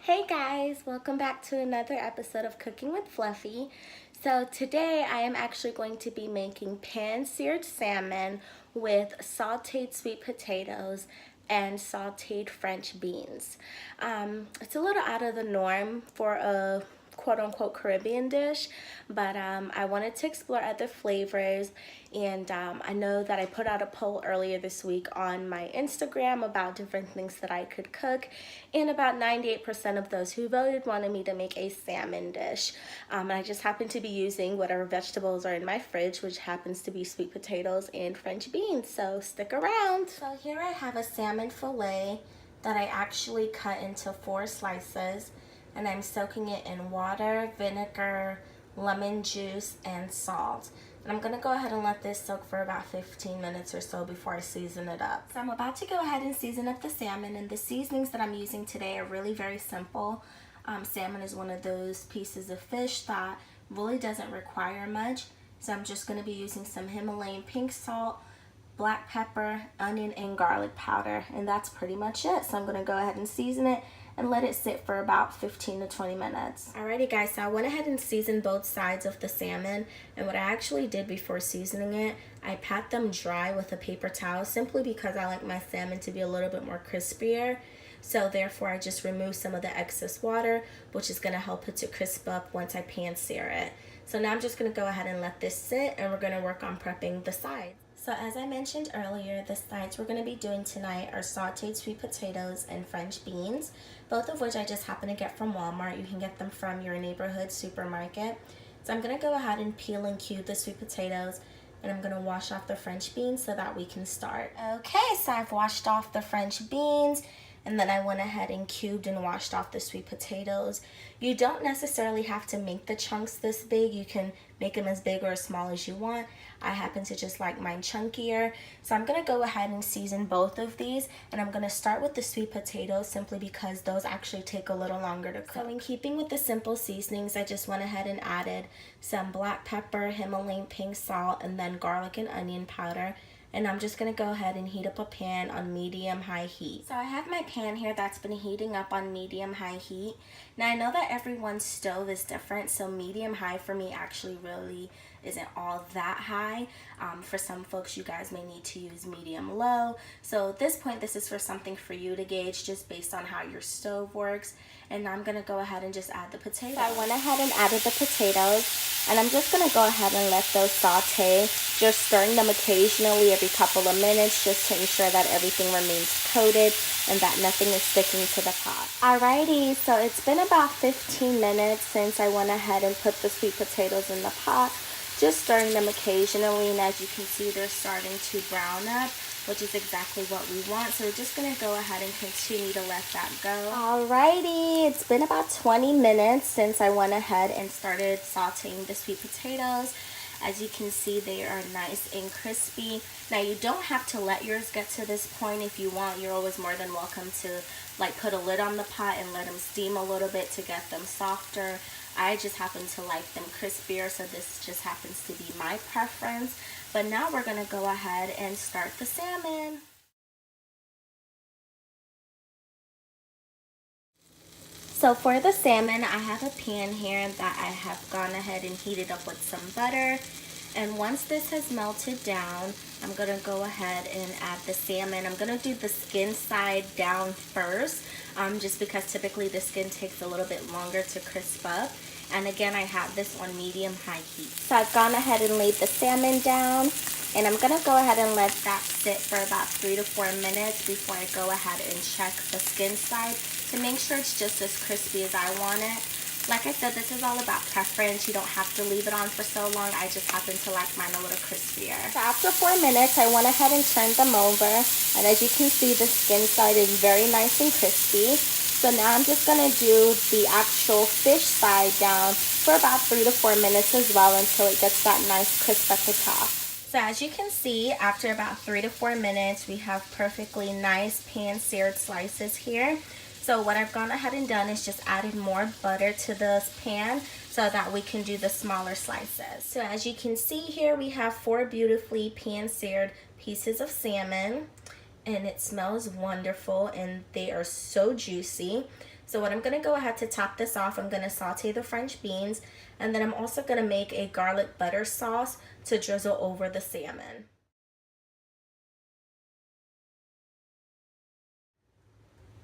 Hey guys, welcome back to another episode of Cooking with Fluffy. So today I am actually going to be making pan-seared salmon with sauteed sweet potatoes and sauteed French beans. It's a little out of the norm for a quote-unquote Caribbean dish, but I wanted to explore other flavors, and I know that I put out a poll earlier this week on my Instagram about different things that I could cook, and about 98% of those who voted wanted me to make a salmon dish. And I just happen to be using whatever vegetables are in my fridge, which happens to be sweet potatoes and French beans, so stick around. So here I have a salmon fillet that I actually cut into 4 slices, and I'm soaking it in water, vinegar, lemon juice, and salt. And I'm gonna go ahead and let this soak for about 15 minutes or so before I season it up. So I'm about to go ahead and season up the salmon, and the seasonings that I'm using today are really very simple. Salmon is one of those pieces of fish that really doesn't require much. So I'm just gonna be using some Himalayan pink salt, black pepper, onion, and garlic powder, and that's pretty much it. So I'm gonna go ahead and season it and let it sit for about 15 to 20 minutes. Alrighty guys, so I went ahead and seasoned both sides of the salmon, and what I actually did before seasoning it, I pat them dry with a paper towel simply because I like my salmon to be a little bit more crispier. So therefore I just remove some of the excess water, which is gonna help it to crisp up once I pan sear it. So now I'm just gonna go ahead and let this sit, and we're gonna work on prepping the sides. So as I mentioned earlier, the sides we're going to be doing tonight are sauteed sweet potatoes and French beans, both of which I just happen to get from Walmart. You can get them from your neighborhood supermarket. So I'm going to go ahead and peel and cube the sweet potatoes, and I'm going to wash off the French beans so that we can start. Okay, so I've washed off the French beans, and then I went ahead and cubed and washed off the sweet potatoes. You don't necessarily have to make the chunks this big. You can make them as big or as small as you want. I happen to just like mine chunkier. So I'm gonna go ahead and season both of these, and I'm gonna start with the sweet potatoes simply because those actually take a little longer to cook. So in keeping with the simple seasonings, I just went ahead and added some black pepper, Himalayan pink salt, and then garlic and onion powder. And I'm just gonna go ahead and heat up a pan on medium-high heat. So I have my pan here that's been heating up on medium-high heat. Now I know that everyone's stove is different, so medium-high for me actually really isn't all that high. For some folks, you guys may need to use medium-low. So at this point, this is for something for you to gauge just based on how your stove works. And now I'm gonna go ahead and just add the potatoes. So I went ahead and added the potatoes, and I'm just gonna go ahead and let those saute, just stirring them occasionally every couple of minutes just to ensure that everything remains coated and that nothing is sticking to the pot. Alrighty, so it's been about 15 minutes since I went ahead and put the sweet potatoes in the pot, just stirring them occasionally, and as you can see, they're starting to brown up, which is exactly what we want. So we're just gonna go ahead and continue to let that go. Alrighty, it's been about 20 minutes since I went ahead and started sauteing the sweet potatoes. As you can see, they are nice and crispy. Now you don't have to let yours get to this point. If you want, you're always more than welcome to like put a lid on the pot and let them steam a little bit to get them softer. I just happen to like them crispier, so this just happens to be my preference. But now we're gonna go ahead and start the salmon. So for the salmon, I have a pan here that I have gone ahead and heated up with some butter. And once this has melted down, I'm gonna go ahead and add the salmon. I'm gonna do the skin side down first, just because typically the skin takes a little bit longer to crisp up. And again, I have this on medium-high heat. So I've gone ahead and laid the salmon down, and I'm gonna go ahead and let that sit for about 3 to 4 minutes before I go ahead and check the skin side to make sure it's just as crispy as I want it. Like I said, this is all about preference. You don't have to leave it on for so long. I just happen to like mine a little crispier. So after 4 minutes, I went ahead and turned them over, and as you can see, the skin side is very nice and crispy. So now I'm just gonna do the actual fish side down for about 3 to 4 minutes as well until it gets that nice crisp at the top. So as you can see, after about 3 to 4 minutes, we have perfectly nice pan-seared slices here. So what I've gone ahead and done is just added more butter to the pan so that we can do the smaller slices. So as you can see here, we have 4 beautifully pan-seared pieces of salmon, and it smells wonderful, and they are so juicy. So what I'm gonna go ahead to top this off, I'm gonna saute the French beans, and then I'm also gonna make a garlic butter sauce to drizzle over the salmon.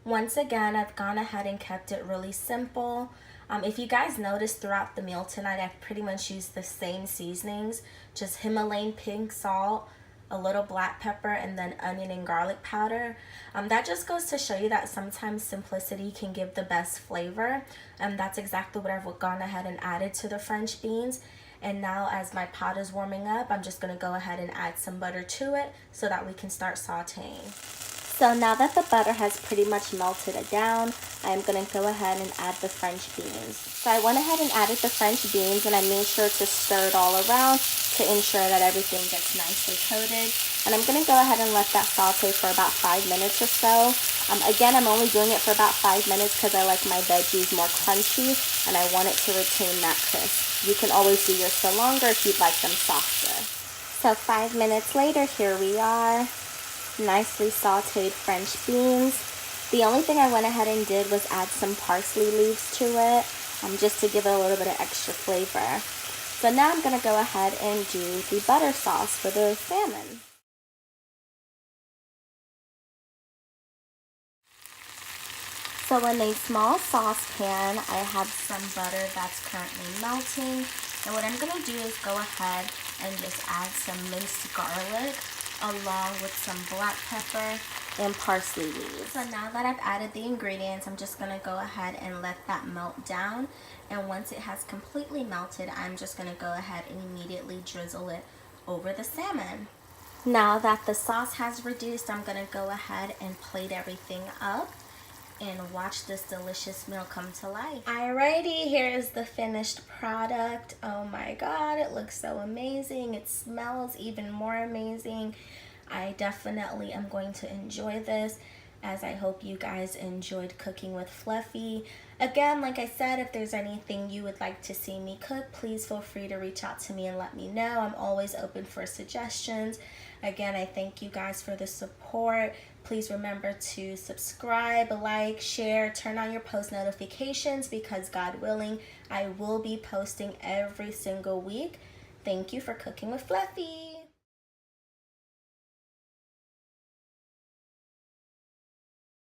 Once again, I've gone ahead and kept it really simple. If you guys noticed throughout the meal tonight, I've pretty much used the same seasonings, just Himalayan pink salt, a little black pepper, and then onion and garlic powder. That just goes to show you that sometimes simplicity can give the best flavor. That's exactly what I've gone ahead and added to the French beans. And now as my pot is warming up, I'm just gonna go ahead and add some butter to it so that we can start sauteing. So now that the butter has pretty much melted it down, I'm gonna go ahead and add the French beans. So I went ahead and added the French beans, and I made sure to stir it all around to ensure that everything gets nicely coated. And I'm gonna go ahead and let that saute for about 5 minutes or so. Again, I'm only doing it for about 5 minutes because I like my veggies more crunchy and I want it to retain that crisp. You can always do yours for longer if you'd like them softer. So 5 minutes later, here we are. Nicely sauteed French beans. The only thing I went ahead and did was add some parsley leaves to it, just to give it a little bit of extra flavor. So now I'm gonna go ahead and do the butter sauce for the salmon. So in a small saucepan, I have some butter that's currently melting. And what I'm gonna do is go ahead and just add some minced garlic along with some black pepper and parsley leaves. So now that I've added the ingredients, I'm just gonna go ahead and let that melt down. And once it has completely melted, I'm just gonna go ahead and immediately drizzle it over the salmon. Now that the sauce has reduced, I'm gonna go ahead and plate everything up and watch this delicious meal come to life. Alrighty, here is the finished product. Oh my god, it looks so amazing. It smells even more amazing. I definitely am going to enjoy this, as I hope you guys enjoyed cooking with Fluffy. Again, like I said, if there's anything you would like to see me cook, please feel free to reach out to me and let me know. I'm always open for suggestions. Again, I thank you guys for the support. Please remember to subscribe, like, share, turn on your post notifications because God willing, I will be posting every single week. Thank you for cooking with Fluffy.